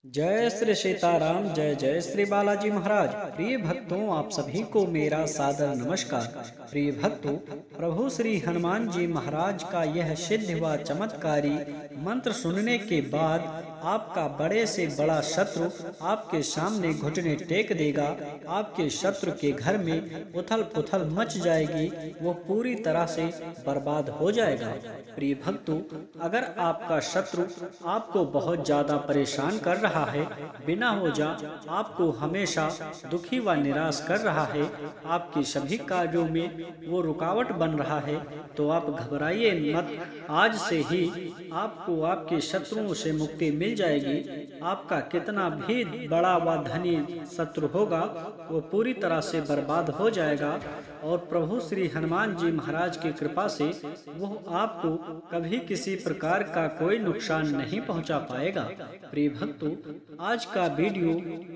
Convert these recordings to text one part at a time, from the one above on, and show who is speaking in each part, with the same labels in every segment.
Speaker 1: जय श्री सीताराम। जय जय श्री बालाजी महाराज। प्रिय भक्तों, आप सभी को मेरा सादर नमस्कार। प्रिय भक्तों, प्रभु श्री हनुमान जी महाराज का यह सिद्ध व चमत्कारी मंत्र सुनने के बाद आपका बड़े से बड़ा शत्रु आपके सामने घुटने टेक देगा। आपके शत्रु के घर में उथल पुथल मच जाएगी, वो पूरी तरह से बर्बाद हो जाएगा। प्रिय भक्तों, अगर आपका शत्रु आपको बहुत ज्यादा परेशान कर रहा है, बिना वजह आपको हमेशा दुखी व निराश कर रहा है, आपके सभी कार्यों में वो रुकावट बन रहा है, तो आप घबराइए मत। आज से ही आपको आपके शत्रुओं से मुक्ति मिल जाएगी। आपका कितना भी बड़ा व धनी शत्रु होगा, वो पूरी तरह से बर्बाद हो जाएगा और प्रभु श्री हनुमान जी महाराज की कृपा से वो आपको कभी किसी प्रकार का कोई नुकसान नहीं पहुंचा पाएगा। प्रिय भक्तों, आज का वीडियो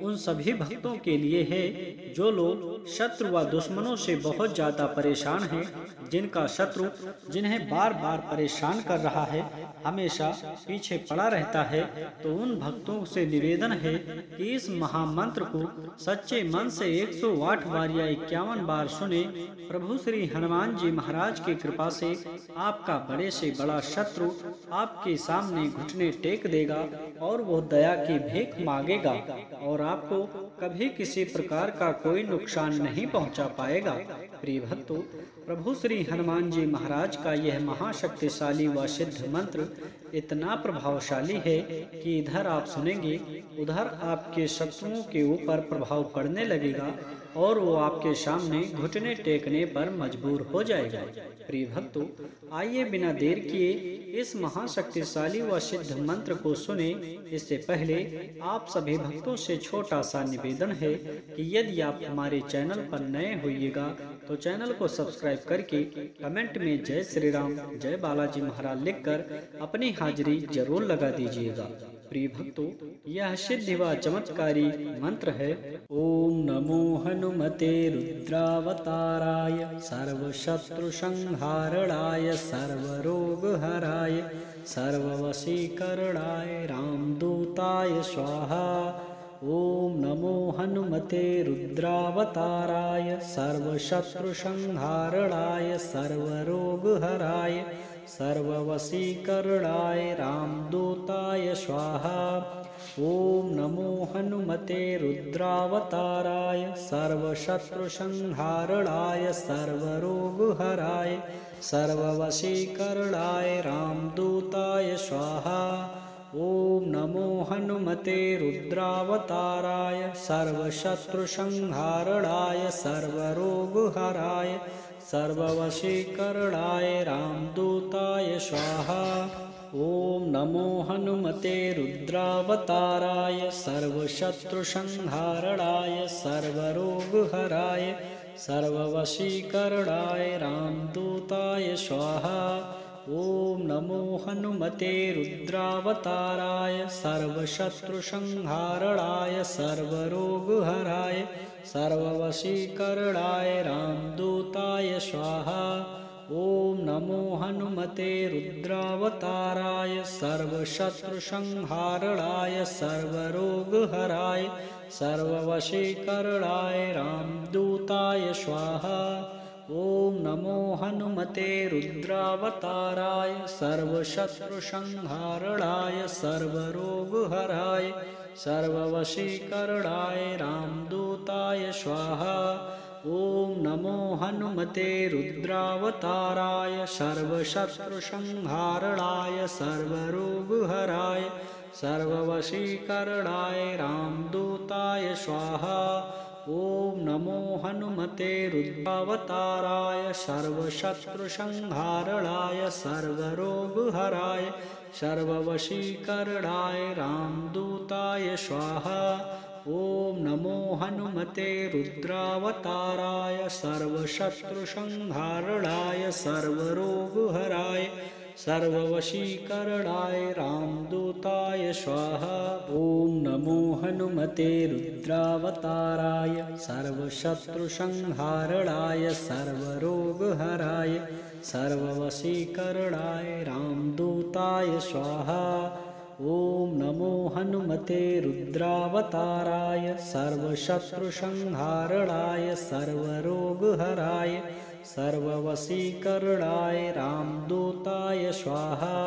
Speaker 1: उन सभी भक्तों के लिए है जो लोग शत्रु व दुश्मनों से बहुत ज्यादा परेशान हैं, जिनका शत्रु जिन्हें बार बार परेशान कर रहा है, हमेशा पीछे पड़ा रहता है। तो उन भक्तों से निवेदन है कि इस महामंत्र को सच्चे मन से 108 बार या 51 बार सुने। प्रभु श्री हनुमान जी महाराज की कृपा से आपका बड़े से बड़ा शत्रु आपके सामने घुटने टेक देगा और वो दया की भीख मांगेगा और आपको कभी किसी प्रकार का कोई नुकसान नहीं पहुंचा पाएगा। प्रिय भक्तों, प्रभु श्री हनुमान जी महाराज का यह महाशक्तिशाली व सिद्ध मंत्र इतना प्रभावशाली है कि इधर आप सुनेंगे, उधर आपके शत्रुओं के ऊपर प्रभाव पड़ने लगेगा और वो आपके सामने घुटने टेकने पर मजबूर हो जाएगा। प्रिय भक्तों, आइए बिना देर किए इस महाशक्तिशाली व सिद्ध मंत्र को सुने। इससे पहले आप सभी भक्तों से छोटा सा निवेदन है कि यदि आप हमारे चैनल पर नए होइएगा तो चैनल को सब्सक्राइब करके कमेंट में जय श्री राम, जय बालाजी महाराज लिखकर अपनी हाजिरी जरूर लगा दीजिएगा। प्रिय भक्तों, यह सिद्ध व चमत्कारी मंत्र है। ओम नमो हनुमते रुद्रावताराय सर्वशत्रु संहारणाय सर्वरोगहराय सर्ववशीकरणाय रामदूताय स्वाहा। ओम नमो हनुमते रुद्रावताराय सर्वशत्रु संहारणाय सर्वरोगहराय सर्ववशीकरणाय रामदूताय स्वाहा। ओम नमो हनुमते रुद्रावताराय सर्वशत्रु संहारणाय सर्वरोगहराय सर्ववशीकरणाय रामदूताय स्वाहा। ओम नमो हनुमते रुद्रावताराय सर्वशत्रु संहारणाय सर्वरोगहराय सर्ववशीकरणाय रामदूताय स्वाहा। ओम नमो हनुमते रुद्रावताराय सर्वशत्रु संहारणाय सर्वरोगहराय सर्ववशीकरणाय रामदूताय स्वाहा। ओम नमो हनुमते रुद्रावताराय सर्वशत्रु संहारणाय सर्वरोगहराय सर्ववशीकरणाय रामदूताय स्वाहा। ओम नमो हनुमते रुद्रावताराय सर्वशत्रु संहारणाय सर्वरोगहराय सर्ववशीकरणाय रामदूताय स्वाहा। ओम नमो हनुमते रुद्रावताराय सर्वशत्रु संहारणाय सर्वरोगहराय सर्ववशीकरणाय रामदूताय स्वाहा। ओम नमो हनुमते रुद्रावताराय सर्वशत्रु संहारणाय सर्वरोगहराय सर्ववशीकरणाय रामदूताय स्वाहा। ओम नमो हनुमते रुद्रावताराय सर्वशत्रु संहारणाय सर्वरोगहराय सर्ववशीकरणाय रामदूताय स्वाहा। ओम नमो हनुमते रुद्रावताराय सर्वशत्रु संहारणाय सर्वरोगहराय सर्ववशीकरणाय रामदूताय स्वाहा। ओम नमो हनुमते रुद्रावताराय सर्वशत्रु संहारणाय सर्वरोगहराय सर्ववशीकरणाय रामदूताय स्वाहा। ॐ नमो हनुमते रुद्रावताराय सर्वशत्रुसंहारणाय सर्वरोगहराय सर्ववशीकरणाय रामदूताय स्वाहा।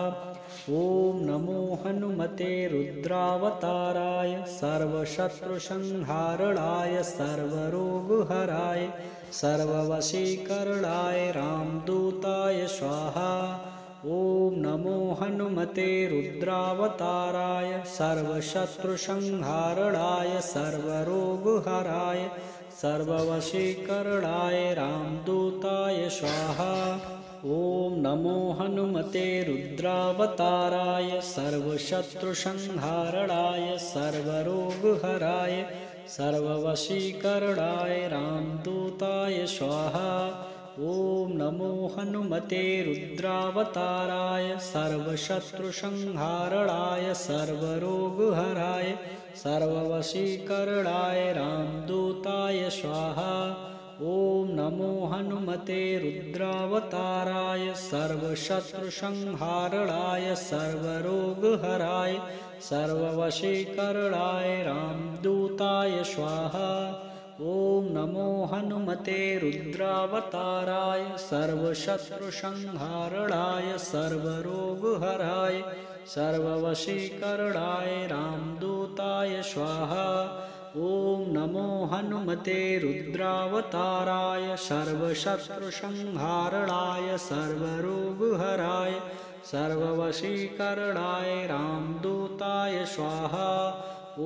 Speaker 1: ॐ नमो हनुमते रुद्रावताराय सर्वशत्रुसंहारणाय सर्वरोगहराय सर्ववशीकरणाय रामदूताय स्वाहा। ॐ नमो हनुमते रुद्रावताराय सर्वशत्रुसंहारणाय सर्वरोगहराय सर्ववशीकरणाय रामदूताय स्वाहा। ॐ नमो हनुमते रुद्रावताराय सर्वशत्रुसंहारणाय सर्वरोगहराय सर्ववशीकरणाय रामदूताय स्वाहा। ॐ नमो हनुमते रुद्रावताराय सर्वशत्रुसंहारणाय सर्वरोगहराय सर्ववशीकरणाय रामदूताय स्वाहा। ॐ नमो हनुमते रुद्रावताराय सर्वशत्रुसंहारणाय सर्वरोगहराय सर्ववशीकरणाय रामदूताय स्वाहा। ॐ नमो हनुमते रुद्रावताराय सर्वशत्रुसंहारणाय सर्वरोगहराय सर्ववशीकरणाय रामदूताय स्वाहा। ॐ नमो हनुमते रुद्रावताराय सर्वशत्रुसंहारणाय सर्वरोगहराय सर्ववशीकरणाय रामदूताय स्वाहा। ॐ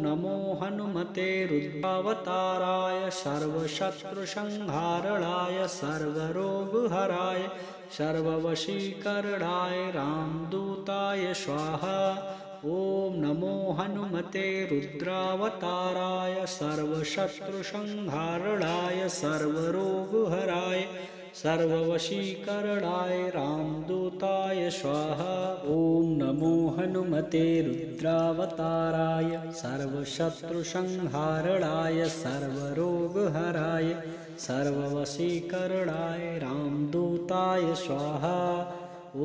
Speaker 1: नमो हनुमते रुद्रावताराय सर्वशत्रुसंहारणाय सर्वरोगहराय सर्ववशीकरणाय रामदूताय स्वाहा। ॐ नमो हनुमते रुद्रावताराय सर्वशत्रुसंहारणाय सर्वरोगहराय सर्ववशीकरणाय रामदूताय स्वाहा। ॐ नमो हनुमते रुद्रावताराय सर्वशत्रुसंहारणाय सर्वरोगहराय सर्ववशीकरणाय रामदूताय स्वाहा। ॐ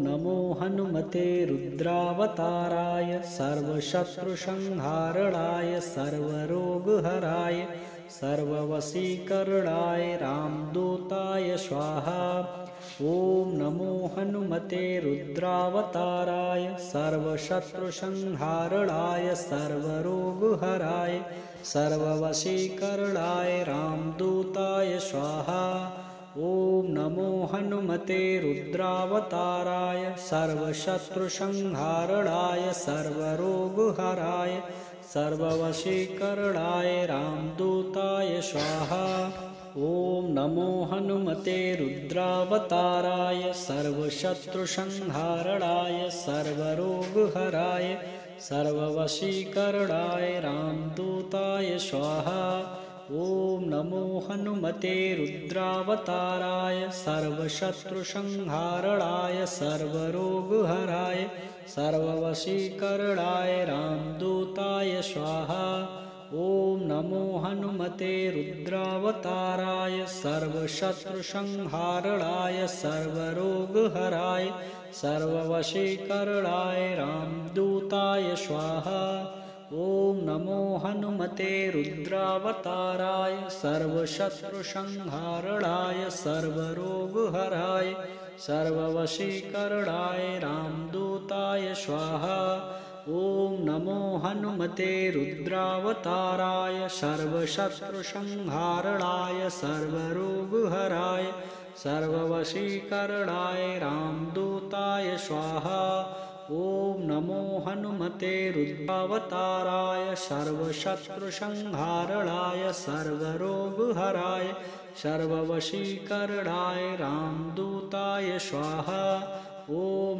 Speaker 1: नमो हनुमते रुद्रावताराय सर्वशत्रुसंहारणाय सर्वरोगहराय सर्ववशीकरणाय रामदूताय स्वाहा। ॐ नमो हनुमते रुद्रावताराय सर्वशत्रुसंहारणाय सर्वरोगहराय सर्ववशीकरणाय रामदूताय स्वाहा। ॐ नमो हनुमते रुद्रावताराय सर्वशत्रुसंहारणाय सर्वरोगहराय सर्ववशीकरणाय रामदूताय स्वाहा। ॐ नमो हनुमते रुद्रावताराय सर्वशत्रुसंहारणाय सर्वरोगहराय सर्ववशीकरणाय रामदूताय स्वाहा। ॐ नमो हनुमते रुद्रावताराय सर्वशत्रुसंहारणाय सर्वरोगहराय सर्ववशीकरणाय रामदूताय स्वाहा। ॐ नमो हनुमते रुद्रावताराय सर्वशत्रुसंहारणाय सर्वरोगहराय सर्ववशीकरणाय रामदूताय स्वाहा। ॐ नमो हनुमते रुद्रावताराय सर्वशत्रुसंहारणाय सर्वरोगहराय सर्ववशीकरणाय रामदूताय स्वाहा। ॐ नमो हनुमते रुद्रावताराय सर्वशत्रुसंहारणाय सर्वरोगहराय सर्ववशीकरणाय रामदूताय स्वाहा। ॐ नमो हनुमते रुद्रावताराय सर्वशत्रुसंहारणाय सर्वरोगहराय सर्ववशीकरणाय रामदूताय स्वाहा। ॐ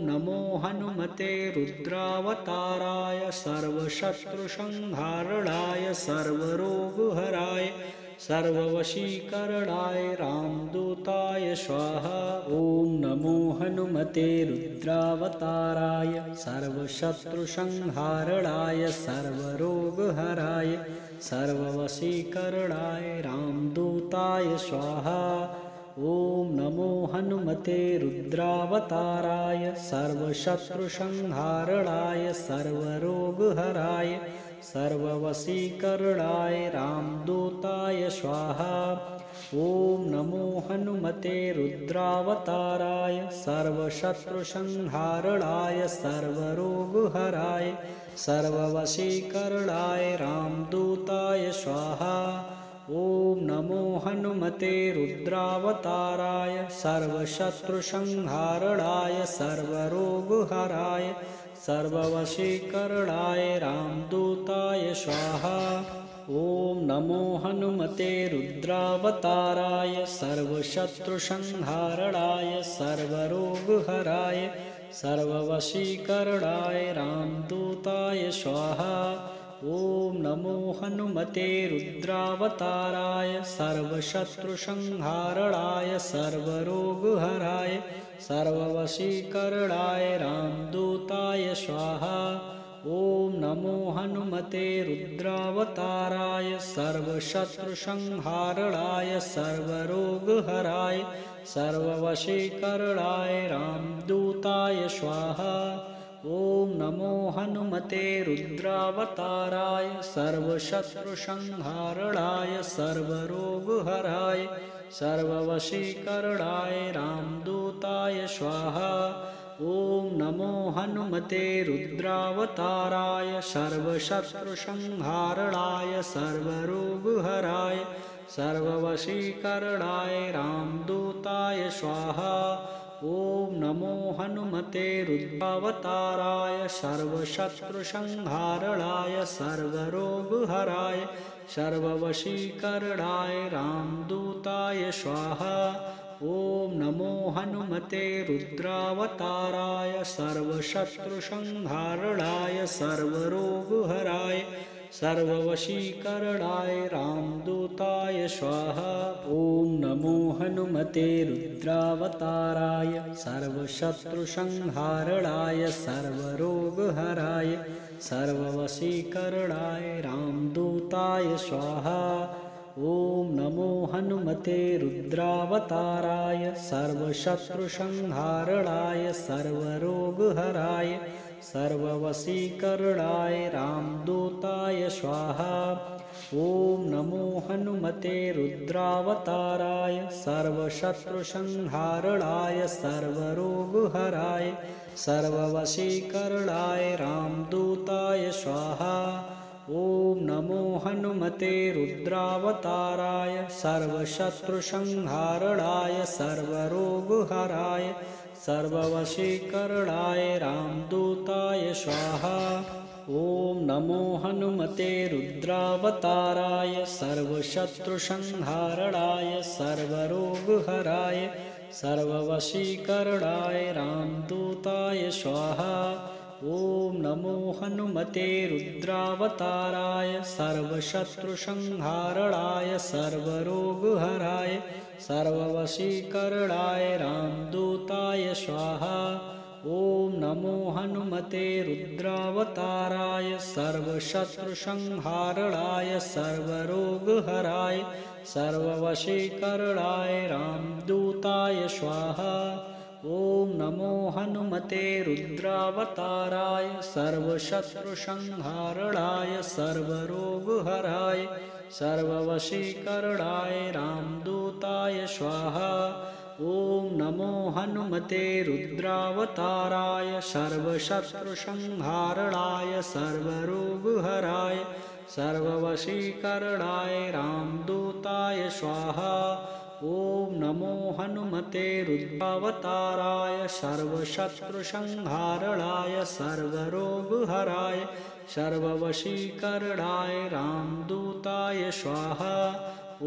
Speaker 1: नमो हनुमते रुद्रावताराय सर्वशत्रुसंहारणाय सर्वरोगहराय सर्ववशीकरणाय रामदूताय स्वाहा। ॐ नमो हनुमते रुद्रावताराय सर्वशत्रुसंहारणाय सर्वरोगहराय सर्ववशीकरणाय रामदूताय स्वाहा। ॐ नमो हनुमते रुद्रावताराय सर्वशत्रुसंहारणाय सर्वरोगहराय सर्ववशीकरणाय रामदूताय स्वाहा। ॐ नमो हनुमते रुद्रावताराय सर्वशत्रुसंहारणाय सर्वरोगहराय सर्ववशीकरणाय रामदूताय स्वाहा। ॐ नमो हनुमते रुद्रावताराय सर्वशत्रुसंहारणाय सर्वरोगहराय सर्ववशीकरणाय रामदूताय स्वाहा। ॐ नमो हनुमते रुद्रावताराय सर्वशत्रुसंहारणाय सर्वरोगहराय सर्ववशीकरणाय रामदूताय स्वाहा। ॐ नमो हनुमते रुद्रावताराय सर्वशत्रुसंहारणाय सर्वरोगहराय सर्ववशीकरणाय रामदूताय स्वाहा। ॐ नमो हनुमते रुद्रावताराय सर्वशत्रुसंहारणाय सर्वरोगहराय सर्ववशीकरणाय रामदूताय स्वाहा। ॐ नमो हनुमते रुद्रावताराय सर्वशत्रुसंहारणाय सर्वरोगहराय सर्ववशीकरणाय रामदूताय स्वाहा। ॐ नमो हनुमते रुद्रावताराय सर्वशत्रुसंहारणाय सर्वरोगहराय सर्ववशीकरणाय रामदूताय स्वाहा। ॐ नमो हनुमते रुद्रावताराय सर्वशत्रुसंहारणाय सर्वरोगहराय सर्ववशीकरणाय रामदूताय स्वाहा। ॐ नमो हनुमते रुद्रावताराय सर्वशत्रुसंहारणाय सर्वरोगहराय सर्ववशीकरणाय रामदूताय स्वाहा। ॐ नमो हनुमते रुद्रावताराय सर्वशत्रुसंहारणाय सर्वरोगहराय सर्ववशीकरणाय रामदूताय स्वाहा। ॐ नमो हनुमते रुद्रावताराय सर्वशत्रुसंहारणाय सर्वरोगहराय सर्ववशीकरणाय रामदूताय स्वाहा। ॐ नमो हनुमते रुद्रावताराय सर्वशत्रुसंहारणाय सर्वरोगहराय सर्ववशीकरणाय रामदूताय स्वाहा। ॐ नमो हनुमते रुद्रावताराय सर्वशत्रुसंहारणाय सर्वरोगहराय सर्ववशीकरणाय रामदूताय स्वाहा। ॐ नमो हनुमते रुद्रावताराय सर्वशत्रुसंहारणाय सर्वरोगहराय सर्ववशीकरणाय रामदूताय स्वाहा। ॐ नमो हनुमते रुद्रावताराय सर्वशत्रुसंहारणाय सर्वरोगहराय सर्ववशीकरणाय रामदूताय स्वाहा। ॐ नमो हनुमते रुद्रावताराय सर्वशत्रुसंहारणाय सर्वरोगहराय सर्ववशीकरणाय रामदूताय स्वाहा। ॐ नमो हनुमते रुद्रावताराय सर्वशत्रुसंहारणाय सर्वरोगहराय सर्ववशीकरणाय रामदूताय स्वाहा। ॐ नमो हनुमते रुद्रावताराय सर्वशत्रुसंहारणाय सर्वरोगहराय सर्ववशीकरणाय रामदूताय स्वाहा। ॐ नमो हनुमते रुद्रावताराय सर्वशत्रुसंहारणाय सर्वरोगहराय सर्ववशीकरणाय रामदूताय स्वाहा। ॐ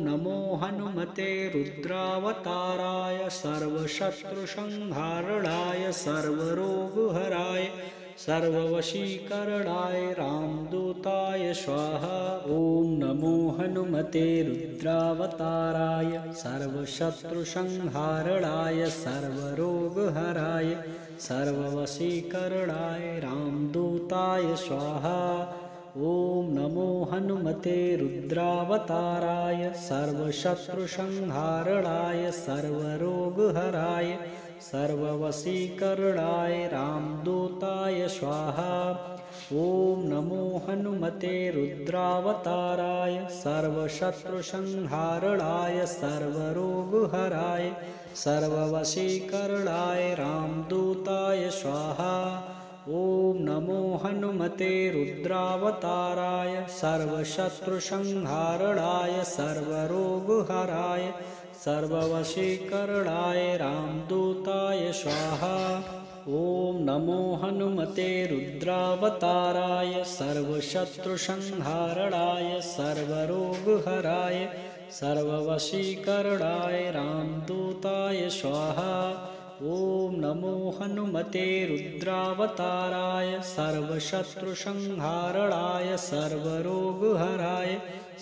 Speaker 1: नमो हनुमते रुद्रावताराय सर्वशत्रुसंहारणाय सर्वरोगहराय सर्ववशीकरणाय रामदूताय स्वाहा। ॐ नमो हनुमते रुद्रावताराय सर्वशत्रुसंहारणाय सर्वरोगहराय सर्ववशीकरणाय रामदूताय स्वाहा। ॐ नमो हनुमते हनुमते रुद्रावताराय सर्वशत्रुसंहारणाय सर्वरोगहराय सर्ववशीकरणाय रामदूताय स्वाहा। ॐ नमो हनुमते रुद्रावताराय सर्वशत्रुसंहारणाय सर्वरोगहराय सर्ववशीकरणाय रामदूताय स्वाहा। ॐ नमो हनुमते रुद्रावताराय सर्वशत्रुसंहारणाय सर्वरोगहराय सर्ववशीकरणाय रामदूताय स्वाहा। ॐ नमो हनुमते रुद्रावताराय सर्वशत्रुसंहारणाय सर्वरोगहराय सर्ववशीकरणाय रामदूताय स्वाहा। ॐ नमो हनुमते रुद्रावताराय सर्वशत्रुसंहारणाय सर्वरोगहराय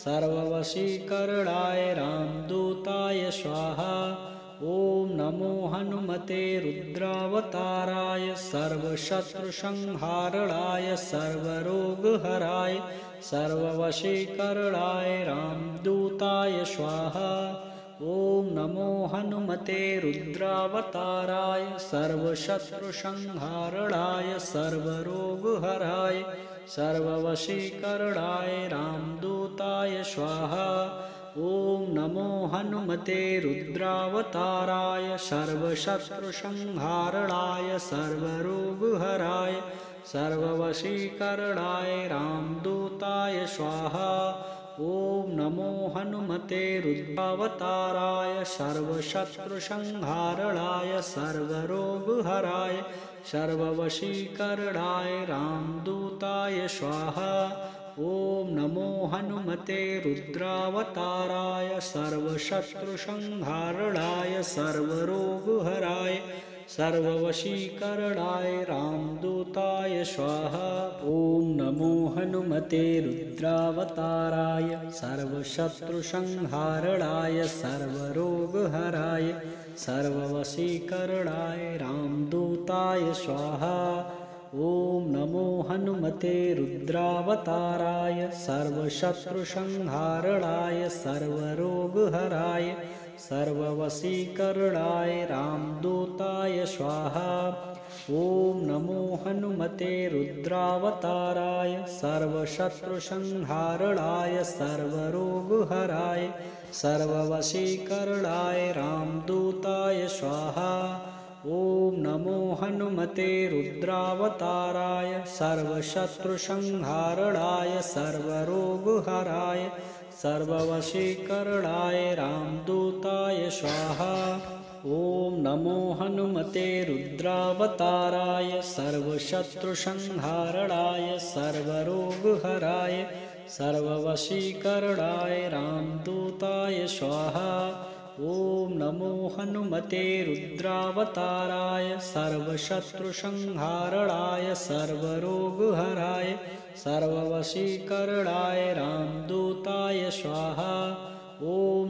Speaker 1: सर्ववशीकरणाय रामदूताय स्वाहा। ॐ नमो हनुमते रुद्रावताराय सर्वशत्रुसंहारणाय सर्वरोगहराय सर्ववशीकरणाय रामदूताय स्वाहा। ॐ नमो हनुमते रुद्रावताराय सर्वशत्रुसंहारणाय सर्वरोगहराय सर्ववशीकरणाय रामदूताय स्वाहा। ॐ नमो हनुमते रुद्रावताराय सर्वशत्रुसंहारणाय सर्वरोगहराय सर्ववशीकरणाय रामदूताय स्वाहा। ॐ नमो हनुमते रुद्रावताराय सर्वशत्रुसंहारणाय सर्वरोगहराय सर्ववशीकरणाय रामदूताय स्वाहा। ॐ नमो हनुमते रुद्रावताराय सर्वशत्रुसंहारणाय सर्वरोगहराय सर्ववशीकरणाय रामदूताय स्वाहा। ॐ नमो हनुमते रुद्रावताराय सर्वशत्रुसंहारणाय सर्वरोगहराय सर्ववशीकरणाय रामदूताय स्वाहा। ॐ नमो हनुमते रुद्रावताराय सर्वशत्रुसंहारणाय सर्वरोगहराय सर्ववशीकरणाय रामदूताय स्वाहा। ॐ नमो हनुमते रुद्रावताराय सर्वशत्रुसंहारणाय सर्वरोगहराय सर्ववशीकरणाय रामदूताय स्वाहा। ॐ नमो हनुमते रुद्रावताराय सर्वशत्रुसंहारणाय सर्वरोगहराय सर्ववशीकरणाय रामदूताय स्वाहा। ॐ नमो हनुमते रुद्रावताराय सर्वशत्रुसंहारणाय सर्वरोगहराय सर्ववशीकरणाय रामदूताय स्वाहा। ॐ नमो हनुमते रुद्रावताराय सर्वशत्रुसंहारणाय सर्वरोगहराय सर्ववशीकरणाय रामदूताय स्वाहा। ॐ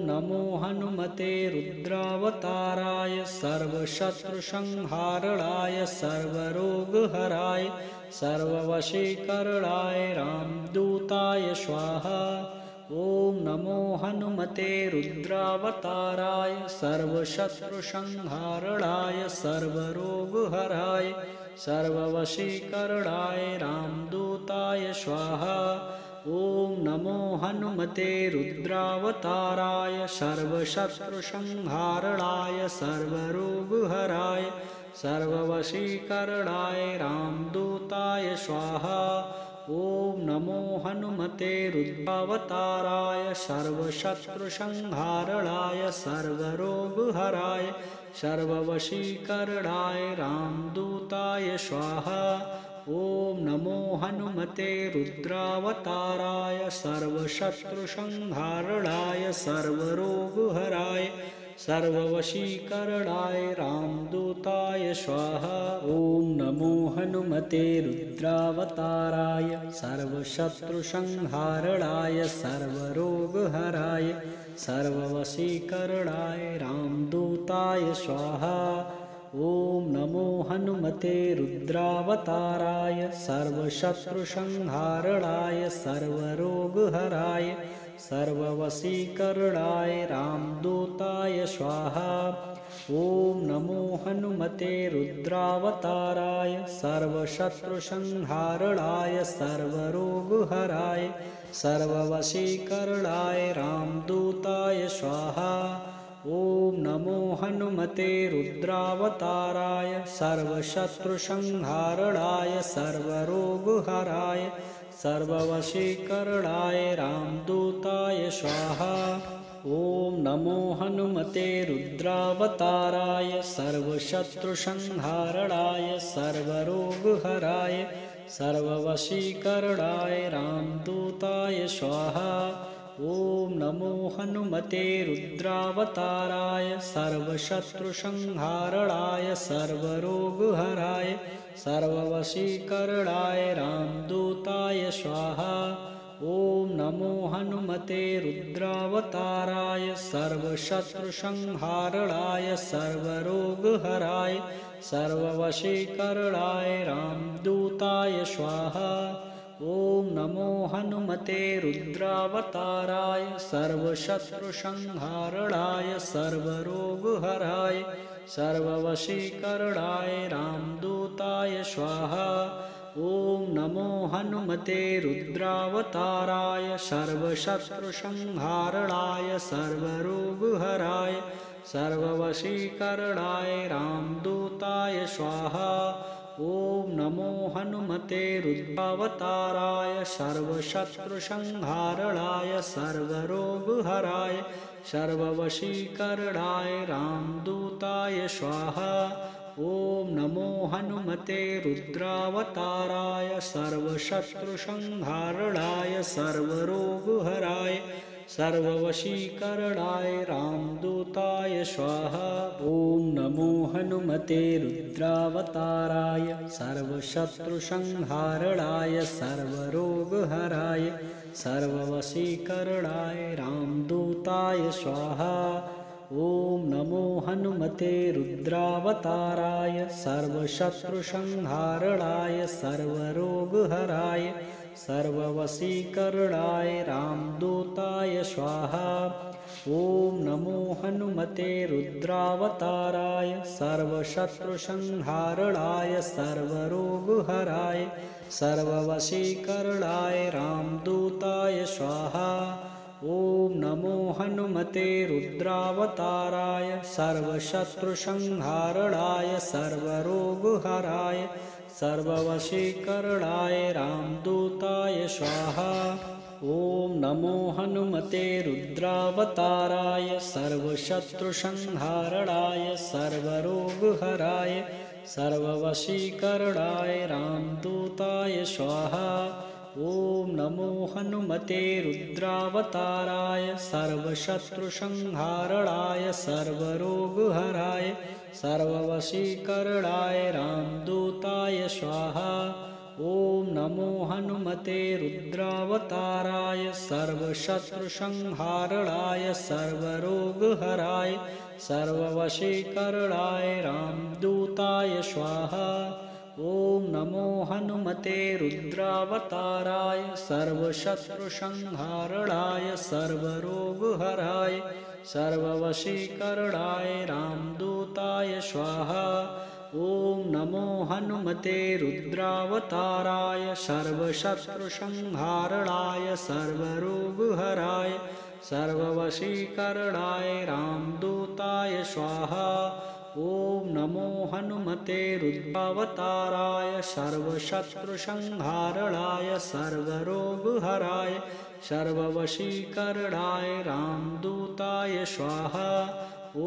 Speaker 1: नमो हनुमते रुद्रावताराय सर्वशत्रुसंहारणाय सर्वरोगहराय सर्ववशीकरणाय रामदूताय स्वाहा। ॐ नमो हनुमते रुद्रावताराय सर्वशत्रुसंहारणाय सर्वरोगहराय सर्ववशीकरणाय रामदूताय स्वाहा। ॐ नमो हनुमते रुद्रावताराय सर्वशत्रुसंहारणाय सर्वरोगहराय सर्ववशीकरणाय रामदूताय स्वाहा। ॐ नमो हनुमते रुद्रावताराय सर्वशत्रुसंहारणाय सर्वरोगहराय सर्ववशीकरणाय रामदूताय स्वाहा। ॐ नमो हनुमते रुद्रावताराय सर्वशत्रुसंहारणाय सर्वरोगहराय सर्ववशीकरणाय रामदूताय स्वाहा। ॐ नमो हनुमते रुद्रावताराय सर्वशत्रुसंहारणाय सर्वरोगहराय सर्ववशीकरणाय रामदूताय स्वाहा। ॐ नमो हनुमते रुद्रावताराय सर्वशत्रुसंहारणाय सर्वरोगहराय सर्ववशीकरणाय रामदूताय स्वाहा। ॐ नमो हनुमते रुद्रावताराय सर्वशत्रुसंहारणाय सर्वरोगहराय सर्ववशीकरणाय रामदूताय स्वाहा। ॐ नमो हनुमते रुद्रावताराय सर्वशत्रुसंहारणाय सर्वरोगहराय सर्ववशीकरणाय रामदूताय स्वाहा। ॐ नमो हनुमते रुद्रावताराय सर्वशत्रुसंहारणाय सर्वरोगहराय सर्ववशीकरणाय रामदूताय स्वाहा। ॐ नमो हनुमते रुद्रावताराय सर्वशत्रुसंहारणाय सर्वरोगहराय सर्ववशीकरणाय रामदूताय स्वाहा। ॐ नमो हनुमते रुद्रावताराय सर्वशत्रुसंहारणाय सर्वरोगहराय सर्ववशीकरणाय रामदूताय स्वाहा। ॐ नमो हनुमते रुद्रावताराय सर्वशत्रुसंहारणाय सर्वरोगहराय सर्ववशीकरणाय रामदूताय स्वाहा। ॐ नमो हनुमते रुद्रावताराय सर्वशत्रुसंहारणाय सर्वरोगहराय सर्ववशीकरणाय रामदूताय स्वाहा। ॐ नमो हनुमते रुद्रावताराय सर्वशत्रुसंहारणाय सर्वरोगहराय सर्ववशीकरणाय रामदूताय स्वाहा। ॐ नमो हनुमते रुद्रावताराय सर्वशत्रुसंहारणाय सर्वरोगहराय सर्ववशीकरणाय रामदूताय स्वाहा। ॐ नमो हनुमते रुद्रावताराय सर्वशत्रुसंहारणाय सर्वरोगहराय सर्ववशीकरणाय रामदूताय स्वाहा। ॐ नमो हनुमते रुद्रावताराय सर्वशत्रुसंहारणाय सर्वरोगहराय सर्ववशीकरणाय रामदूताय स्वाहा। ॐ नमो हनुमते रुद्रावताराय सर्वशत्रुसंहारणाय सर्वरोगहराय सर्ववशीकरणाय रामदूताय स्वाहा। ॐ नमो हनुमते रुद्रावताराय सर्वशत्रुसंहारणाय सर्वरोगहराय सर्ववशीकरणाय रामदूताय स्वाहा। ॐ नमो हनुमते रुद्रावताराय सर्वशत्रुसंहारणाय सर्वरोगहराय सर्ववशीकरणाय रामदूताय स्वाहा। ॐ नमो हनुमते रुद्रावताराय सर्वशत्रुसंहारणाय सर्वरोगहराय सर्ववशीकरणाय रामदूताय स्वाहा। ॐ नमो हनुमते रुद्रावताराय सर्वशत्रुसंहारणाय सर्वरोगहराय सर्ववशीकरणाय रामदूताय स्वाहा। ॐ नमो हनुमते रुद्रावताराय सर्वशत्रुसंहारणाय सर्वरोगहराय सर्ववशीकरणाय रामदूताय स्वाहा। ॐ नमो हनुमते रुद्रावताराय सर्वशत्रुसंहारणाय सर्वरोगहराय सर्ववशीकरणाय रामदूताय स्वाहा। ॐ नमो हनुमते रुद्रावताराय सर्वशत्रुसंहारणाय सर्वरोगहराय सर्ववशीकरणाय रामदूताय स्वाहा। ॐ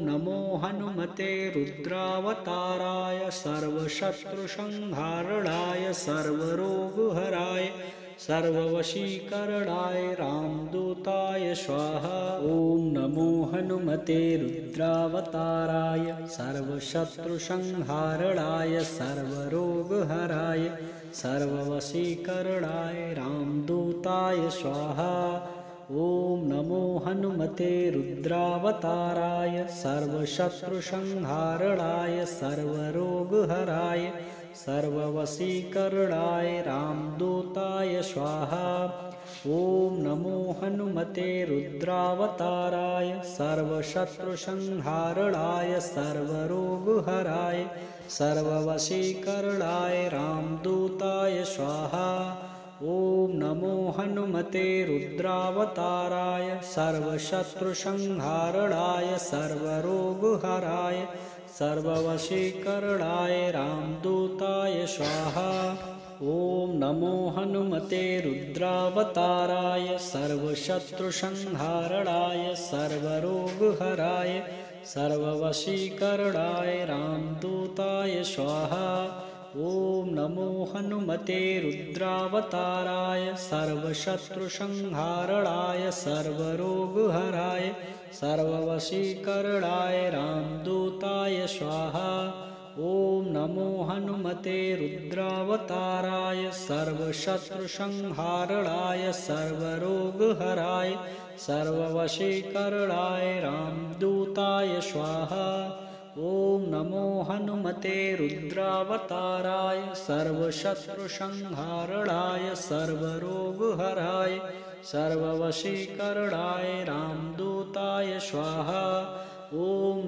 Speaker 1: नमो हनुमते रुद्रावताराय सर्वशत्रुसंहारणाय सर्वरोगहराय सर्ववशीकरणाय रामदूताय स्वाहा। ॐ नमो हनुमते रुद्रावताराय सर्वशत्रुसंहारणाय सर्वरोगहराय सर्ववशीकरणाय रामदूताय स्वाहा। ॐ नमो हनुमते रुद्रावताराय सर्वशत्रुसंहारणाय सर्वरोगहराय सर्ववशीकरणाय रामदूताय स्वाहा। ॐ नमो हनुमते रुद्रावताराय सर्वशत्रुसंहारणाय सर्वरोगहराय सर्ववशीकरणाय रामदूताय स्वाहा। ॐ नमो हनुमते रुद्रावताराय सर्वशत्रुसंहारणाय सर्वरोगहराय सर्ववशीकरणाय रामदूताय स्वाहा। ॐ नमो हनुमते रुद्रावताराय सर्वशत्रुसंहारणाय सर्वरोगहराय सर्ववशीकरणाय रामदूताय स्वाहा। ॐ नमो हनुमते रुद्रावताराय सर्वशत्रुसंहारणाय सर्वरोगहराय सर्ववशीकरणाय रामदूताय स्वाहा। ॐ नमो हनुमते रुद्रावताराय सर्वशत्रुसंहारणाय सर्वरोगहराय सर्ववशीकरणाय रामदूताय स्वाहा। ॐ नमो हनुमते रुद्रावताराय सर्वशत्रुसंहारणाय सर्वरोगहराय सर्ववशीकरणाय रामदूताय स्वाहा। ॐ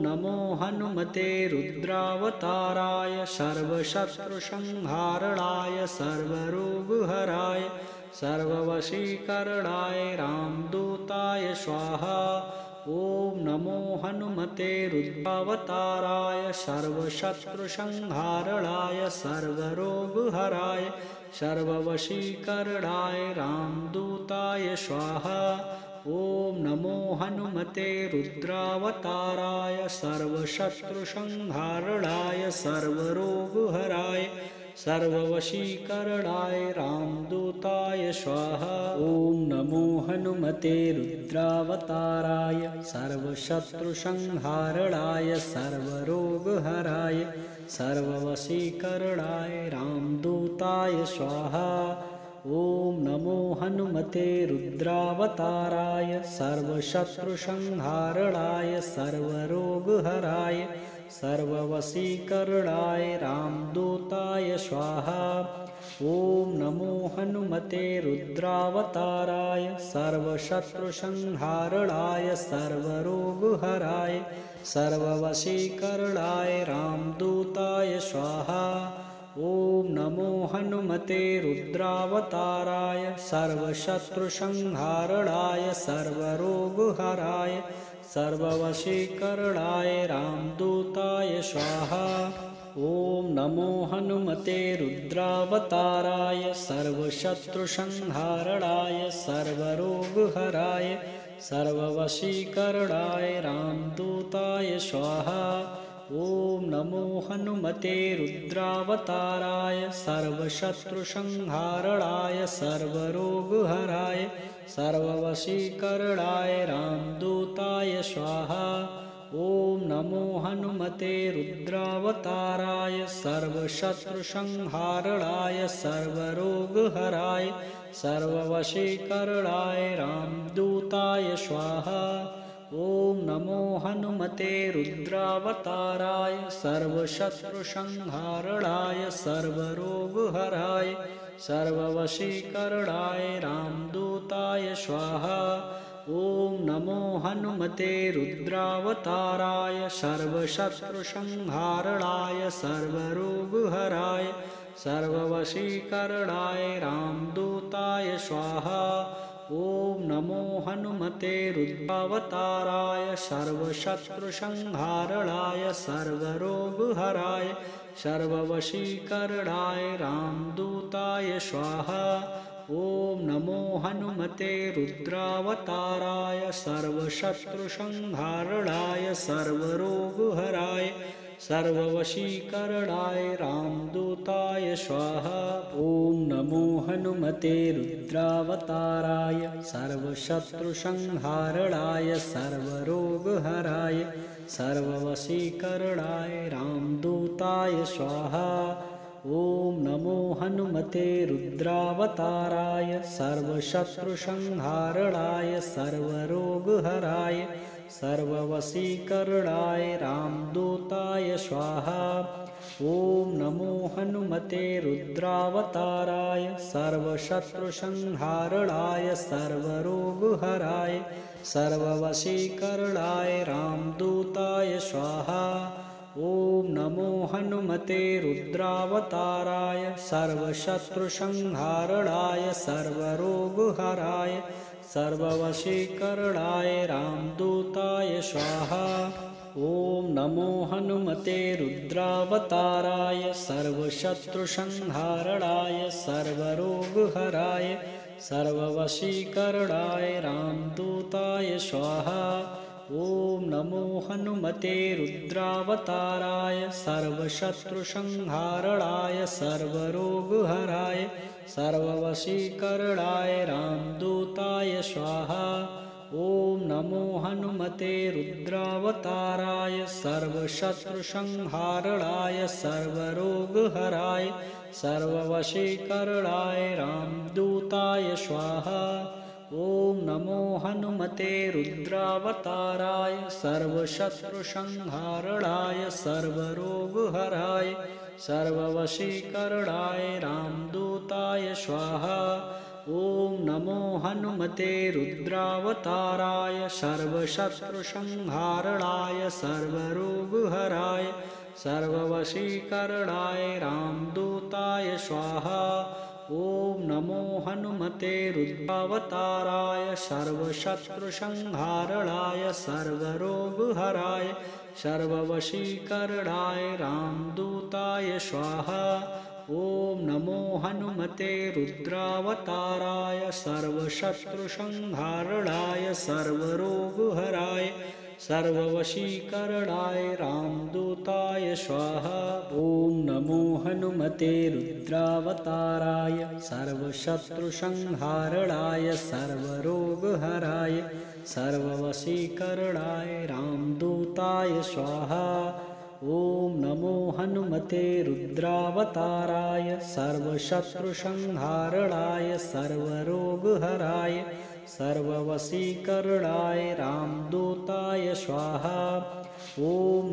Speaker 1: नमो हनुमते रुद्रावताराय सर्वशत्रुसंहारणाय सर्वरोगहराय सर्ववशीकरणाय रामदूताय स्वाहा। ॐ नमो हनुमते रुद्रावताराय सर्वशत्रुसंहारणाय सर्वरोगहराय सर्ववशीकरणाय रामदूताय स्वाहा। ॐ नमो हनुमते रुद्रावताराय सर्वशत्रुसंहारणाय सर्वरोगहराय सर्ववशीकरणाय रामदूताय स्वाहा। ॐ नमो हनुमते रुद्रावताराय सर्वशत्रुसंहारणाय सर्वरोगहराय सर्ववशीकरणाय रामदूताय स्वाहा। ॐ नमो हनुमते रुद्रावताराय सर्वशत्रुसंहारणाय सर्वरोगहराय सर्ववशीकरणाय रामदूताय स्वाहा। ॐ नमो हनुमते रुद्रावताराय सर्वशत्रुसंहारणाय सर्वरोगहराय सर्ववशीकरणाय रामदूताय स्वाहा। ॐ नमो हनुमते रुद्रावताराय सर्वशत्रुसंहारणाय सर्वरोगहराय सर्ववशीकरणाय रामदूताय स्वाहा। ॐ नमो हनुमते रुद्रावताराय सर्वशत्रुसंहारणाय सर्वरोगहराय सर्ववशीकरणाय रामदूताय स्वाहा। ॐ नमो हनुमते रुद्रावताराय सर्वशत्रुसंहारणाय सर्वरोगहराय सर्ववशीकरणाय रामदूताय स्वाहा। ॐ नमो हनुमते रुद्रावताराय सर्वशत्रुसंहारणाय सर्वरोगहराय सर्ववशीकरणाय रामदूताय स्वाहा। ॐ नमो हनुमते रुद्रावताराय सर्वशत्रुसंहारणाय सर्वरोगहराय सर्ववशीकरणाय रामदूताय स्वाहा। ॐ नमो हनुमते रुद्रावताराय सर्वशत्रुसंहारणाय सर्वरोगहराय सर्ववशीकरणाय रामदूताय स्वाहा। ॐ नमो हनुमते रुद्रावताराय सर्वशत्रुसंहारणाय सर्वरोगहराय सर्ववशीकरणाय रामदूताय स्वाहा। ॐ नमो हनुमते रुद्रावताराय सर्वशत्रुसंहारणाय सर्वरोगहराय सर्ववशीकरणाय रामदूताय स्वाहा। ॐ नमो हनुमते रुद्रावताराय सर्वशत्रुसंहारणाय सर्वरोगहराय सर्ववशीकरणाय रामदूताय स्वाहा। ॐ नमो हनुमते रुद्रावताराय सर्वशत्रुसंहारणाय सर्वरोगहराय सर्ववशीकरणाय रामदूताय स्वाहा। ॐ नमो हनुमते रुद्रावताराय सर्वशत्रुसंहारणाय सर्वरोगहराय सर्ववशीकरणाय रामदूताय स्वाहा। ॐ नमो हनुमते रुद्रावताराय सर्वशत्रुसंहारणाय सर्वरोगहराय सर्ववशीकरणाय रामदूताय स्वाहा। ॐ नमो हनुमते रुद्रावताराय सर्वशत्रुसंहारणाय सर्वरोगहराय सर्ववशीकरणाय रामदूताय स्वाहा। ॐ नमो हनुमते रुद्रावताराय सर्वशत्रुसंहारणाय सर्वरोगहराय सर्ववशीकरणाय रामदूताय स्वाहा। ॐ नमो हनुमते रुद्रावताराय सर्वशत्रुसंहारणाय सर्वरोगहराय सर्ववशीकरणाय रामदूताय स्वाहा। ॐ नमो हनुमते रुद्रावताराय सर्वशत्रुसंहारणाय सर्वरोगहराय सर्ववशीकरणाय रामदूताय स्वाहा। ॐ नमो हनुमते रुद्रावताराय सर्वशत्रुसंहारणाय सर्वरोगहराय सर्ववशीकरणाय रामदूताय स्वाहा। ॐ नमो हनुमते रुद्रावताराय सर्वशत्रुसंहारणाय सर्वरोगहराय सर्ववशीकरणाय रामदूताय स्वाहा। ॐ नमो हनुमते रुद्रावताराय सर्वशत्रुसंहारणाय सर्वरोगहराय सर्ववशीकरणाय रामदूताय स्वाहा। ॐ नमो हनुमते रुद्रावताराय सर्वशत्रुसंहारणाय सर्वरोगहराय सर्ववशीकरणाय रामदूताय स्वाहा। ॐ नमो हनुमते रुद्रावताराय सर्वशत्रुसंहारणाय सर्वरोगहराय सर्ववशीकरणाय रामदूताय स्वाहा। ॐ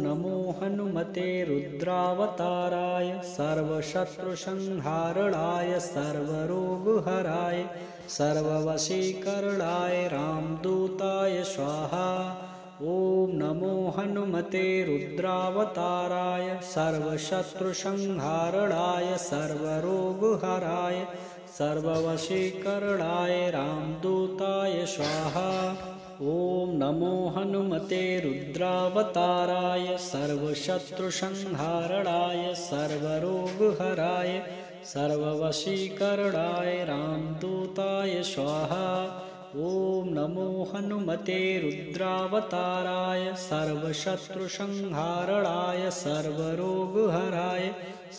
Speaker 1: नमो हनुमते रुद्रावताराय सर्वशत्रुसंहारणाय सर्वरोगहराय सर्ववशीकरणाय रामदूताय स्वाहा। ॐ नमो हनुमते रुद्रावताराय सर्वशत्रुसंहारणाय सर्वरोगहराय सर्ववशीकरणाय रामदूताय स्वाहा। ॐ नमो हनुमते रुद्रावताराय सर्वशत्रुसंहारणाय सर्वरोगहराय सर्ववशीकरणाय रामदूताय स्वाहा। ॐ नमो हनुमते रुद्रावताराय सर्वशत्रुसंहारणाय सर्वरोगहराय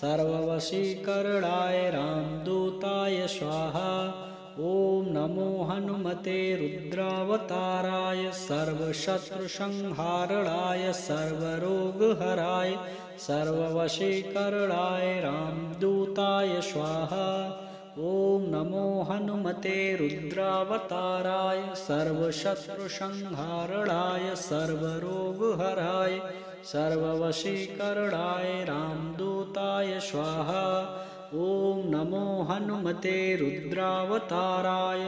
Speaker 1: सर्ववशीकरणाय रामदूताय स्वाहा। ॐ नमो हनुमते रुद्रावताराय सर्वशत्रुसंहारणाय सर्वरोगहराय सर्ववशीकरणाय रामदूताय स्वाहा। ॐ नमो हनुमते रुद्रावताराय सर्वशत्रुसंहारणाय सर्वरोगहराय सर्ववशीकरणाय रामदूताय स्वाहा। ॐ नमो हनुमते रुद्रावताराय